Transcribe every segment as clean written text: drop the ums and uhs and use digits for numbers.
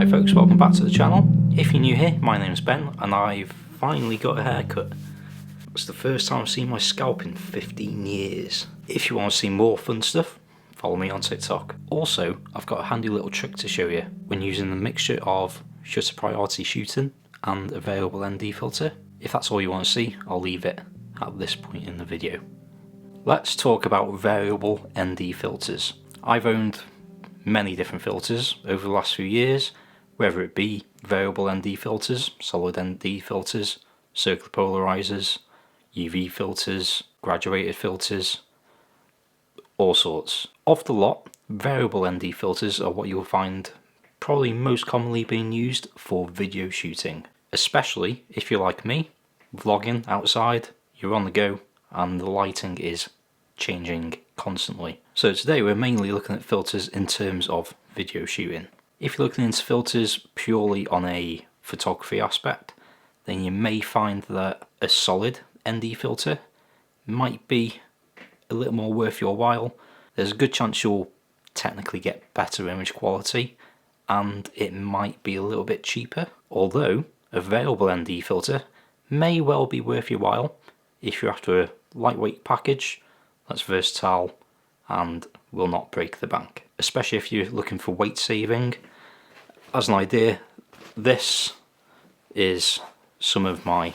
Hi folks, welcome back to the channel. If you're new here, my name's Ben and I've finally got a haircut. It's the first time I've seen my scalp in 15 years. If you want to see more fun stuff, follow me on TikTok. Also, I've got a handy little trick to show you when using the mixture of shutter priority shooting and a variable ND filter. If that's all you want to see, I'll leave it at this point in the video. Let's talk about variable ND filters. I've owned many different filters over the last few years, whether it be variable ND filters, solid ND filters, circular polarizers, UV filters, graduated filters, all sorts. Of the lot, variable ND filters are what you'll find probably most commonly being used for video shooting, especially if you're like me, vlogging outside, you're on the go and the lighting is changing constantly. So today we're mainly looking at filters in terms of video shooting. If you're looking into filters purely on a photography aspect, then you may find that a solid ND filter might be a little more worth your while. There's a good chance you'll technically get better image quality and it might be a little bit cheaper, although a variable ND filter may well be worth your while if you're after a lightweight package that's versatile and will not break the bank, especially if you're looking for weight saving. As an idea, this is some of my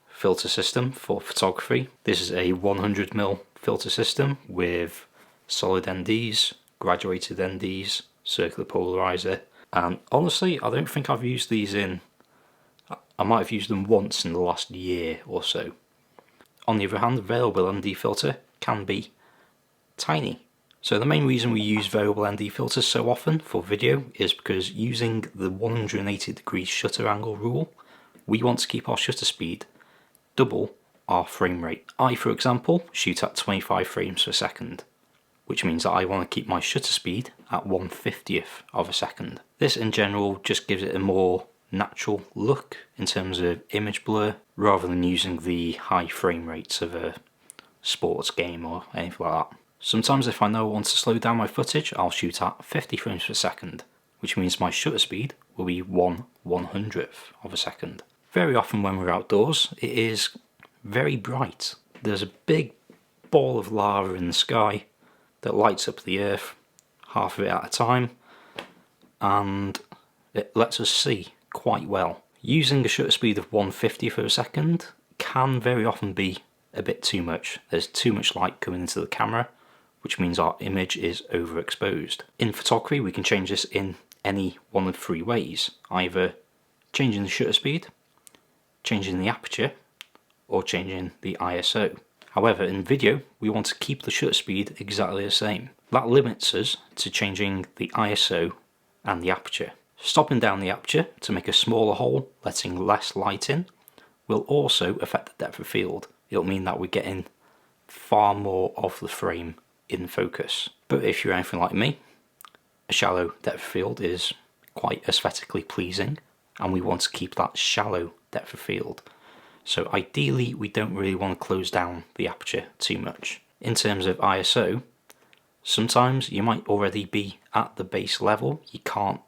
filter system for photography. This is a 100mm filter system with solid NDs, graduated NDs, circular polarizer, and honestly I don't think I've used these I might have used them once in the last year or so. On the other hand, the variable ND filter can be tiny. So the main reason we use variable ND filters so often for video is because using the 180 degree shutter angle rule, we want to keep our shutter speed double our frame rate. I, for example, shoot at 25 frames per second, which means that I want to keep my shutter speed at 1/50th of a second. This in general just gives it a more natural look in terms of image blur, rather than using the high frame rates of a sports game or anything like that. Sometimes if I know I want to slow down my footage, I'll shoot at 50 frames per second, which means my shutter speed will be 1/100th of a second. Very often when we're outdoors, it is very bright. There's a big ball of lava in the sky that lights up the earth, half of it at a time, and it lets us see quite well. Using a shutter speed of 1/50th of a second can very often be a bit too much. There's too much light coming into the camera, which means our image is overexposed. In photography we can change this in any one of three ways, either changing the shutter speed, changing the aperture, or changing the ISO. However, in video we want to keep the shutter speed exactly the same. That limits us to changing the ISO and the aperture. Stopping down the aperture to make a smaller hole, letting less light in, will also affect the depth of field. It'll mean that we're getting far more of the frame in focus. But if you're anything like me, a shallow depth of field is quite aesthetically pleasing and we want to keep that shallow depth of field. So ideally we don't really want to close down the aperture too much. In terms of ISO, sometimes you might already be at the base level, you can't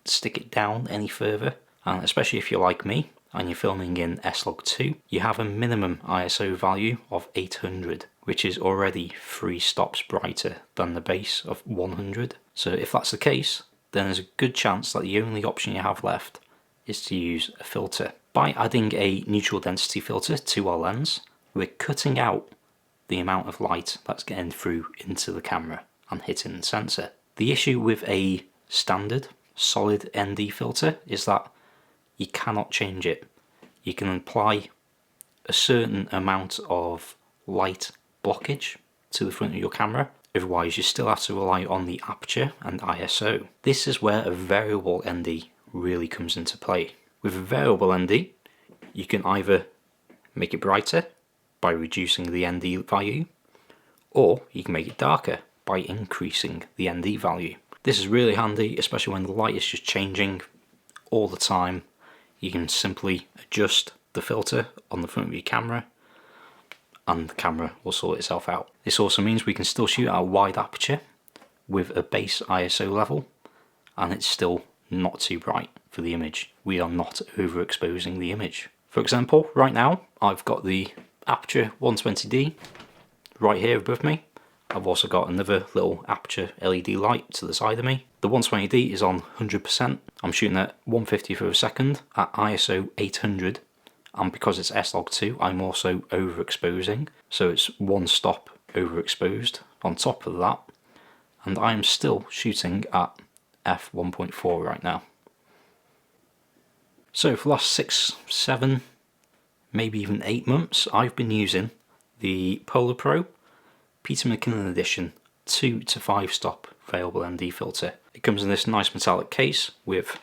stick it down any further, and especially if you're like me and you're filming in S-Log2, you have a minimum ISO value of 800, which is already 3 stops brighter than the base of 100. So if that's the case, then there's a good chance that the only option you have left is to use a filter. By adding a neutral density filter to our lens, we're cutting out the amount of light that's getting through into the camera and hitting the sensor. The issue with a standard solid ND filter is that you cannot change it. You can apply a certain amount of light blockage to the front of your camera, otherwise you still have to rely on the aperture and ISO. This is where a variable ND really comes into play. With a variable ND, you can either make it brighter by reducing the ND value, or you can make it darker by increasing the ND value. This is really handy, especially when the light is just changing all the time. You can simply adjust the filter on the front of your camera and the camera will sort itself out. This also means we can still shoot at a wide aperture with a base ISO level and it's still not too bright for the image. We are not overexposing the image. For example, right now I've got the Aperture 120D right here above me. I've also got another little Aperture LED light to the side of me. The 120D is on 100%. I'm shooting at 150th of a second at ISO 800, and because it's S-Log2 I'm also overexposing, so it's one stop overexposed on top of that, and I am still shooting at f1.4 right now. So for the last 6, 7, maybe even 8 months I've been using the PolarPro Peter McKinnon edition 2 to 5 stop variable ND filter. It comes in this nice metallic case with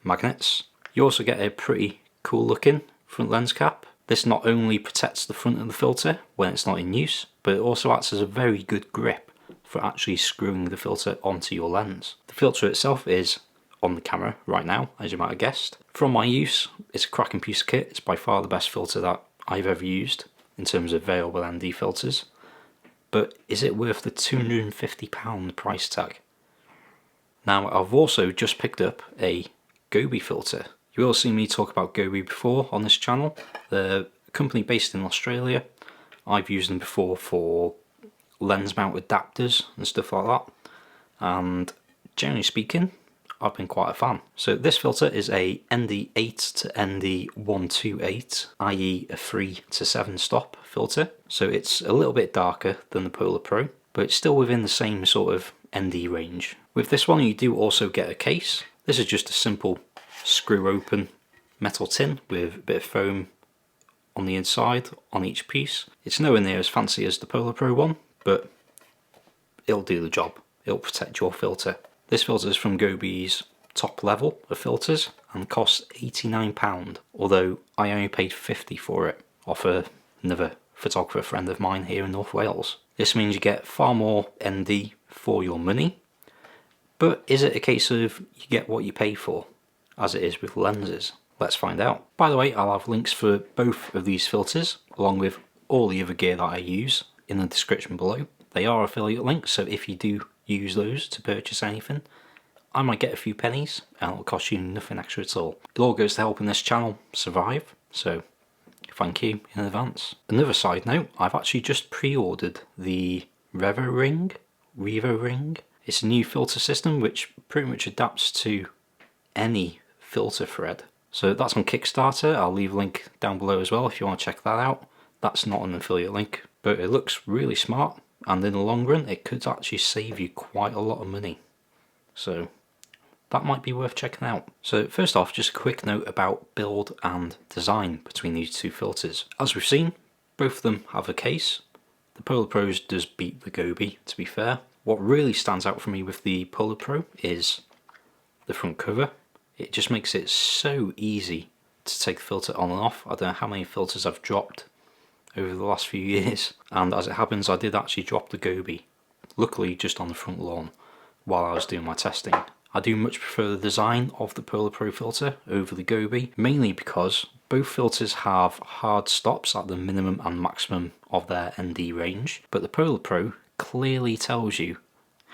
magnets. You also get a pretty cool looking front lens cap. This not only protects the front of the filter when it's not in use, but it also acts as a very good grip for actually screwing the filter onto your lens. The filter itself is on the camera right now, as you might have guessed. From my use, it's a cracking piece of kit. It's by far the best filter that I've ever used in terms of variable ND filters. But is it worth the £250 price tag? Now, I've also just picked up a Gobe filter. You will have seen me talk about Gobe before on this channel. They're a company based in Australia. I've used them before for lens mount adapters and stuff like that. And generally speaking, I've been quite a fan. So this filter is a ND8 to ND128, i.e. a 3 to 7 stop filter. So it's a little bit darker than the PolarPro, but it's still within the same sort of ND range. With this one you do also get a case. This is just a simple screw open metal tin with a bit of foam on the inside on each piece. It's nowhere near as fancy as the PolarPro one, but it'll do the job. It'll protect your filter. This filter is from Gobe's top level of filters and costs £89, although I only paid £50 for it off another photographer friend of mine here in North Wales. This means you get far more ND for your money, but is it a case of you get what you pay for, as it is with lenses? Let's find out. By the way, I'll have links for both of these filters, along with all the other gear that I use, in the description below. They are affiliate links, so if you do use those to purchase anything, I might get a few pennies and it'll cost you nothing extra at all. It all goes to helping this channel survive, so thank you in advance. Another side note, I've actually just pre-ordered the Revo Ring. It's a new filter system which pretty much adapts to any filter thread. So that's on Kickstarter. I'll leave a link down below as well if you want to check that out. That's not an affiliate link, but it looks really smart, and in the long run it could actually save you quite a lot of money. So that might be worth checking out. So first off, just a quick note about build and design between these two filters. As we've seen, both of them have a case. The PolarPro's does beat the Gobe, to be fair. What really stands out for me with the PolarPro is the front cover. It just makes it so easy to take the filter on and off. I don't know how many filters I've dropped over the last few years, and as it happens I did actually drop the Gobe, luckily just on the front lawn while I was doing my testing. I do much prefer the design of the PolarPro filter over the Gobe, mainly because both filters have hard stops at the minimum and maximum of their ND range, but the PolarPro clearly tells you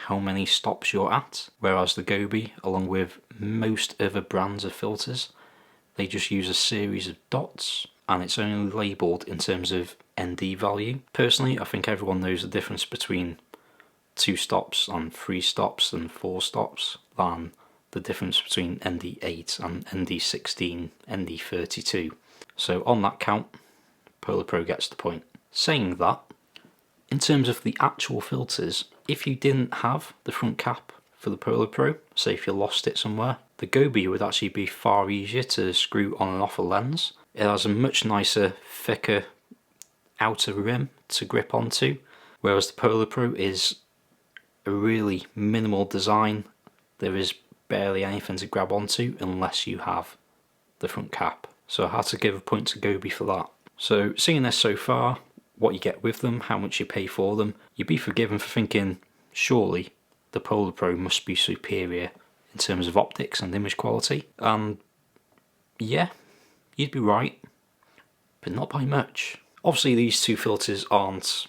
how many stops you're at, whereas the Gobe, along with most other brands of filters, they just use a series of dots and it's only labelled in terms of ND value. Personally, I think everyone knows the difference between 2 stops and 3 stops and 4 stops than the difference between ND8 and ND16, ND32. So on that count, PolarPro gets the point. Saying that, in terms of the actual filters, if you didn't have the front cap for the PolarPro, say if you lost it somewhere, the Gobe would actually be far easier to screw on and off a lens. It has a much nicer, thicker outer rim to grip onto, whereas the PolarPro is a really minimal design. There is barely anything to grab onto unless you have the front cap. So I had to give a point to Gobe for that. So seeing this so far, what you get with them, how much you pay for them, you'd be forgiven for thinking, surely the PolarPro must be superior in terms of optics and image quality. Yeah, you'd be right, but not by much. Obviously these two filters aren't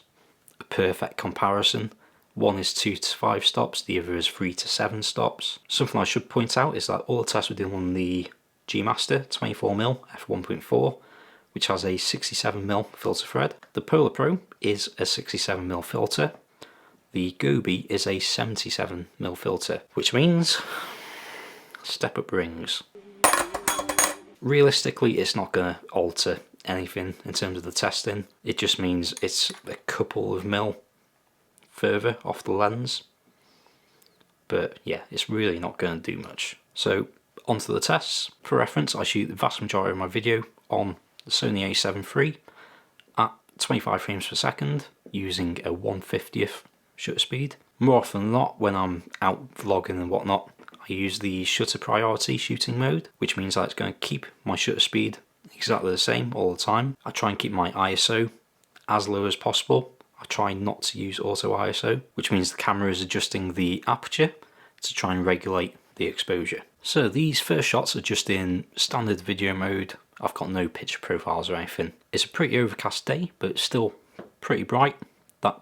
a perfect comparison, One is 2 to 5 stops, the other is 3 to 7 stops. Something I should point out is that all the tests were done on the G Master 24mm f1.4, which has a 67mm filter thread. The PolarPro is a 67mm filter. The Gobe is a 77mm filter, which means step up rings. Realistically, it's not going to alter anything in terms of the testing. It just means it's a couple of mil further off the lens. But yeah, it's really not going to do much. So onto the tests. For reference, I shoot the vast majority of my video on the Sony a7 III at 25 frames per second using a 1/50th shutter speed. More often than not, when I'm out vlogging and whatnot, I use the shutter priority shooting mode, which means that it's going to keep my shutter speed exactly the same all the time. I try and keep my ISO as low as possible. I try not to use auto ISO, which means the camera is adjusting the aperture to try and regulate the exposure. So these first shots are just in standard video mode. I've got no picture profiles or anything. It's a pretty overcast day, but it's still pretty bright. That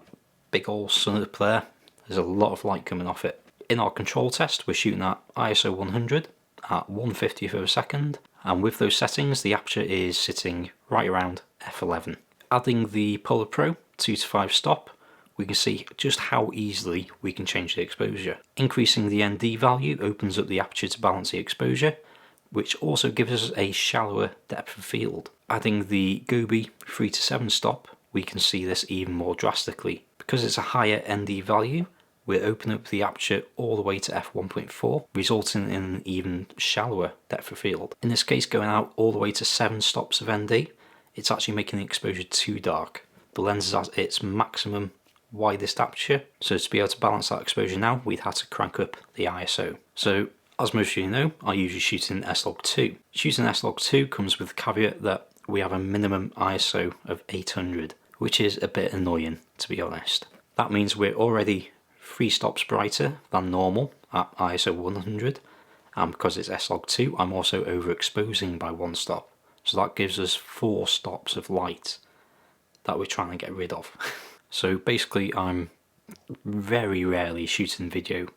big old sun up there, there's a lot of light coming off it. In our control test, we're shooting at ISO 100 at 1/50th of a second, and with those settings, the aperture is sitting right around f11. Adding the PolarPro 2 to 5 stop, we can see just how easily we can change the exposure. Increasing the ND value opens up the aperture to balance the exposure, which also gives us a shallower depth of field. Adding the Gobe 3 to 7 stop, we can see this even more drastically. Because it's a higher ND value, we're opening up the aperture all the way to f1.4, resulting in an even shallower depth of field. In this case, going out all the way to 7 stops of ND, it's actually making the exposure too dark. The lens is at its maximum widest aperture, so to be able to balance that exposure now, we'd have to crank up the ISO. So, as most of you know, I usually shoot in S-Log2. Shooting S-Log2 comes with the caveat that we have a minimum ISO of 800, which is a bit annoying, to be honest. That means we're already 3 stops brighter than normal at ISO 100, and because it's S-Log2, I'm also overexposing by 1 stop. So that gives us 4 stops of light that we're trying to get rid of. So basically, I'm very rarely shooting video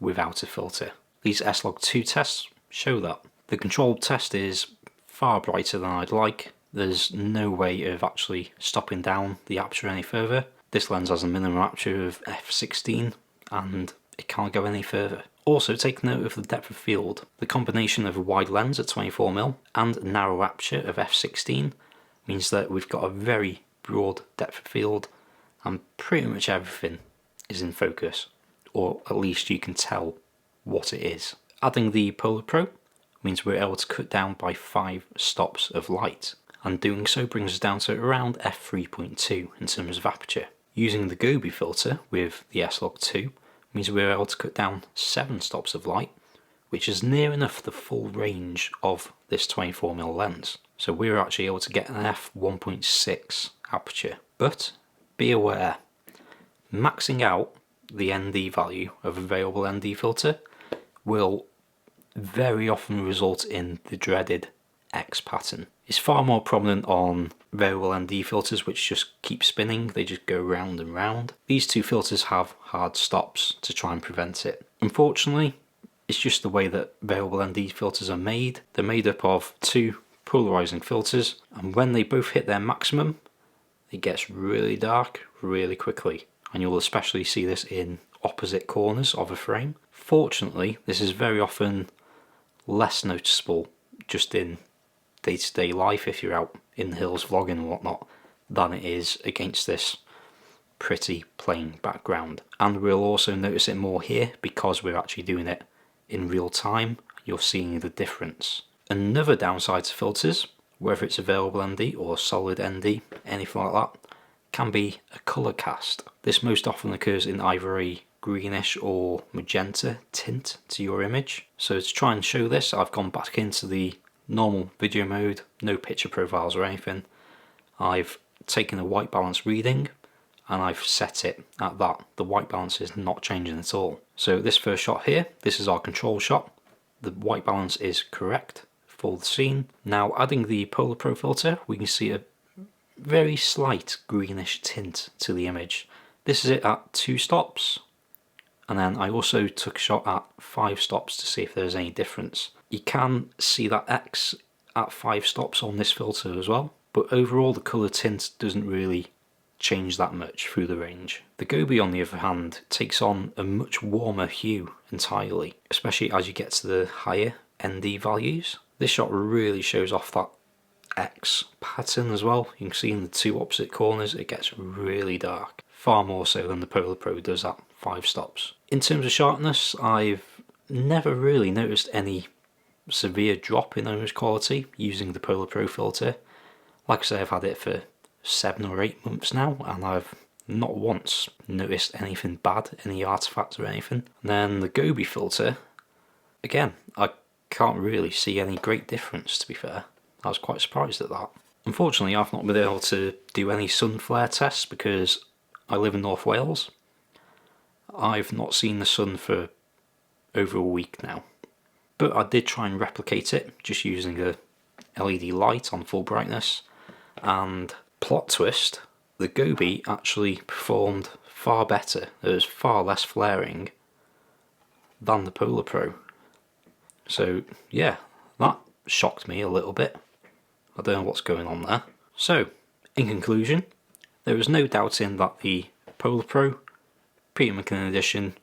without a filter. These S-Log2 tests show that. The control test is far brighter than I'd like. There's no way of actually stopping down the aperture any further. This lens has a minimum aperture of f16 and it can't go any further. Also, take note of the depth of field. The combination of a wide lens at 24mm and a narrow aperture of f16 means that we've got a very broad depth of field and pretty much everything is in focus, or at least you can tell what it is. Adding the PolarPro means we're able to cut down by 5 stops of light, and doing so brings us down to around f3.2 in terms of aperture. Using the Gobe filter with the S-Log2 means we're able to cut down 7 stops of light, which is near enough the full range of this 24mm lens. So we're actually able to get an f1.6 aperture. But be aware, maxing out the ND value of a variable ND filter will very often result in the dreaded X pattern. It's far more prominent on variable ND filters which just keep spinning, they just go round and round. These two filters have hard stops to try and prevent it. Unfortunately, it's just the way that variable ND filters are made. They're made up of 2 polarizing filters, and when they both hit their maximum, it gets really dark really quickly, and you'll especially see this in opposite corners of a frame. Fortunately, this is very often less noticeable just in day-to-day life if you're out in the hills vlogging and whatnot than it is against this pretty plain background. And we'll also notice it more here because we're actually doing it in real time. You're seeing the difference. Another downside to filters, whether it's a variable ND or solid ND, anything like that, can be a colour cast. This most often occurs in either a greenish or magenta tint to your image. So to try and show this, I've gone back into the normal video mode, no picture profiles or anything. I've taken a white balance reading and I've set it at that. The white balance is not changing at all. So this first shot here, this is our control shot. The white balance is correct for the scene. Now adding the PolarPro filter, we can see a very slight greenish tint to the image. This is it at 2 stops, and then I also took a shot at 5 stops to see if there's any difference. You can see that X at 5 stops on this filter as well, but overall the colour tint doesn't really change that much through the range. The Gobe on the other hand takes on a much warmer hue entirely, especially as you get to the higher ND values. This shot really shows off that X pattern as well. You can see in the 2 opposite corners it gets really dark, far more so than the PolarPro does at 5 stops. In terms of sharpness, I've never really noticed any severe drop in image quality using the PolarPro filter. Like I say, I've had it for 7 or 8 months now, and I've not once noticed anything bad, any artifacts or anything. And then the Gobe filter, again, I can't really see any great difference, to be fair. I was quite surprised at that. Unfortunately, I've not been able to do any sun flare tests because I live in North Wales. I've not seen the sun for over a week now. But I did try and replicate it just using a LED light on full brightness, and plot twist, the Gobe actually performed far better. There was far less flaring than the PolarPro. So yeah, that shocked me a little bit. I don't know what's going on there. So, in conclusion, there is no doubting that the PolarPro McKinnon edition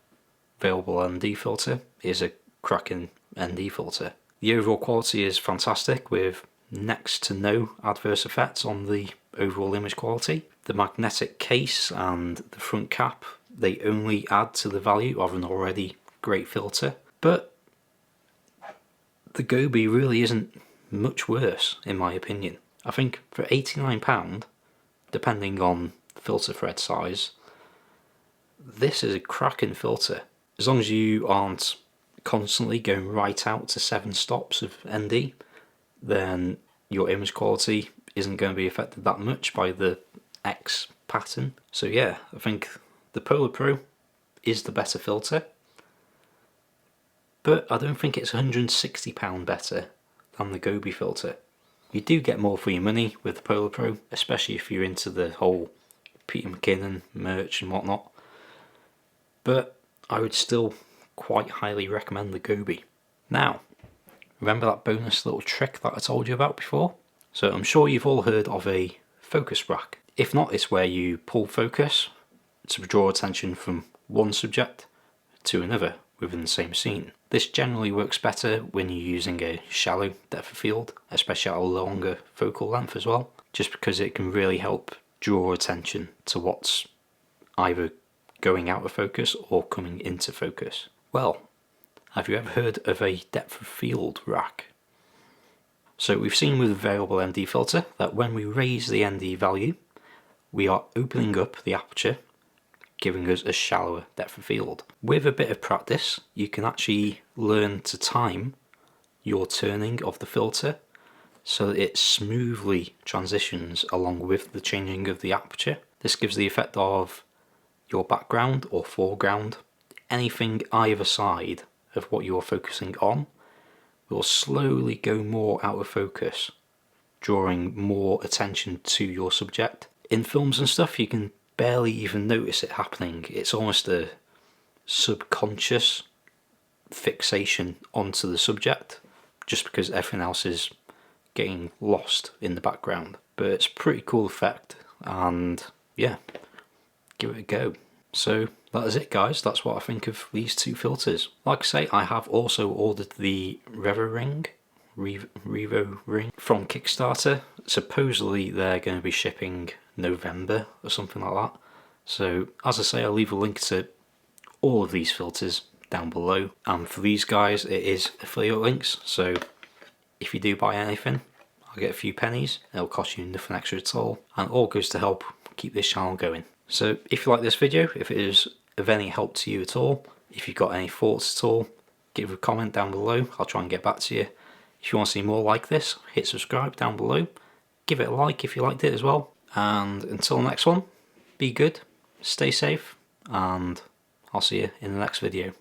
available ND filter is a cracking ND filter. The overall quality is fantastic with next to no adverse effects on the overall image quality. The magnetic case and the front cap, they only add to the value of an already great filter. But the Gobe really isn't much worse in my opinion. I think for £89, depending on filter thread size, this is a cracking filter. As long as you aren't constantly going right out to 7 stops of ND, then your image quality isn't going to be affected that much by the X pattern. So yeah, I think the PolarPro is the better filter, but I don't think it's £160 better than the Gobe filter. You do get more for your money with the PolarPro, especially if you're into the whole Peter McKinnon merch and whatnot, but I would still quite highly recommend the Gobe. Now, remember that bonus little trick that I told you about before? So I'm sure you've all heard of a focus rack. If not, it's where you pull focus to draw attention from one subject to another within the same scene. This generally works better when you're using a shallow depth of field, especially at a longer focal length as well, just because it can really help draw attention to what's either going out of focus or coming into focus. Well, have you ever heard of a depth of field rack? So we've seen with the variable ND filter that when we raise the ND value, we are opening up the aperture, giving us a shallower depth of field. With a bit of practice, you can actually learn to time your turning of the filter so that it smoothly transitions along with the changing of the aperture. This gives the effect of your background or foreground, anything either side of what you're focusing on, will slowly go more out of focus, drawing more attention to your subject. In films and stuff, you can barely even notice it happening. It's almost a subconscious fixation onto the subject, just because everything else is getting lost in the background. But it's a pretty cool effect, and yeah, give it a go. So that is it guys, that's what I think of these two filters. Like I say, I have also ordered the Revo ring from Kickstarter. Supposedly they're going to be shipping November or something like that. So as I say, I'll leave a link to all of these filters down below, and for these guys it is affiliate links, so if you do buy anything I'll get a few pennies. It'll cost you nothing extra at all, and all goes to help keep this channel going. So if you like this video, if it is of any help to you at all, if you've got any thoughts at all, give a comment down below. I'll try and get back to you. If you want to see more like this, hit subscribe down below. Give it a like if you liked it as well. And until the next one, be good, stay safe, and I'll see you in the next video.